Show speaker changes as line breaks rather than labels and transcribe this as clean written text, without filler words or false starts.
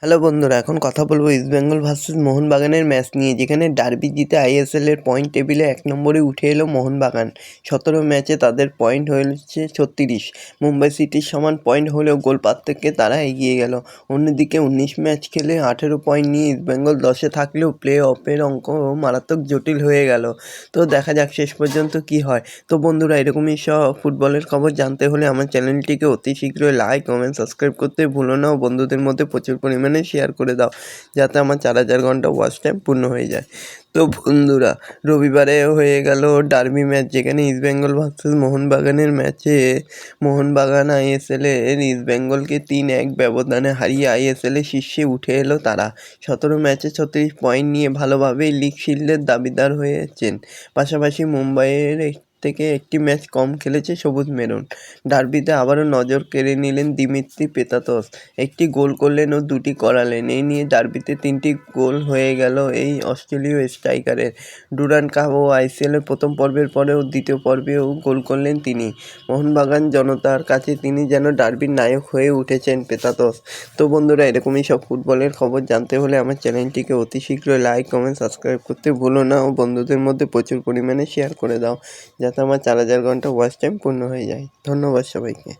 Hello বন্ধুরা, এখন কথা বলবো ইস্ট বেঙ্গল ভার্সেস মোহনবাগানের ম্যাচ নিয়ে, যেখানে ডার্বি জিতে আইএসএলের পয়েন্ট টেবিলে 1 নম্বরে উঠে এলো মোহনবাগান। 17 ম্যাচে তাদের পয়েন্ট হয়েছে 36। মুম্বাই সিটির সমান পয়েন্ট হলেও গোল পার্থক্যে তারা এগিয়ে গেল। অন্যদিকে 19 ম্যাচ খেলে 18 পয়েন্ট নিয়ে ইস্ট বেঙ্গল 10-এ থাকলেও প্লে অফের অঙ্ক মারাত্মক জটিল হয়ে গেল। তো দেখা যাক শেষ পর্যন্ত কি হয়। তো বন্ধুরা, এরকমই সব ফুটবলের খবর জানতে হলে আমার চ্যানেলটিকে অতি শীঘ্রই লাইক, কমেন্ট, সাবস্ক্রাইব করতে ভুলো না ও বন্ধুদের মধ্যে প্রচুর পরিমাণে শেয়ার করে দাও, যাতে আমার 4000 ঘন্টা ওয়াচ টাইম পূর্ণ হয়ে যায়। তো বন্ধুরা, রবিবারে হয়ে গেল ডার্বি ম্যাচ, যেখানে ইস্ট বেঙ্গল ভার্সেস মোহনবাগানের ম্যাচে মোহনবাগান আইএসএলের ইস্ট বেঙ্গলকে 3-1 ব্যবধানে হারিয়ে আইএসএলে শীর্ষে উঠে এলো তারা। 17 ম্যাচে 36 পয়েন্ট নিয়ে ভালোভাবেই লিগ শিল্ডের দাবিদার হয়েছেন। পাশাপাশি মুম্বাইয়ের থেকে একটি ম্যাচ কম খেলেছে সবুজ মেরুন। ডার্বিতে আবারও নজর কেড়ে নিলেন দিমিত্রি পেতাতস। একটি গোল করলেন ও দুটি করালেন। এই নিয়ে ডার্বিতে 3টি গোল হয়ে গেল এই অস্ট্রেলীয় স্ট্রাইকারের। ডুরান্ড কাপ ও আইসিএলের প্রথম পর্বের পরেও দ্বিতীয় পর্বেও গোল করলেন তিনি। মোহনবাগান জনতার কাছে তিনি যেন ডার্বির নায়ক হয়ে উঠেছেন পেতাতস। তো বন্ধুরা, এরকমই সব ফুটবলের খবর জানতে হলে আমার চ্যানেলটিকে অতি শীঘ্রই লাইক, কমেন্ট, সাবস্ক্রাইব করতে ভুলো না ও বন্ধুদের মধ্যে প্রচুর পরিমাণে শেয়ার করে দাও, যাতে আমার 4000 ঘন্টা ওয়াচ টাইম পূর্ণ হয়ে যায়। ধন্যবাদ সবাইকে।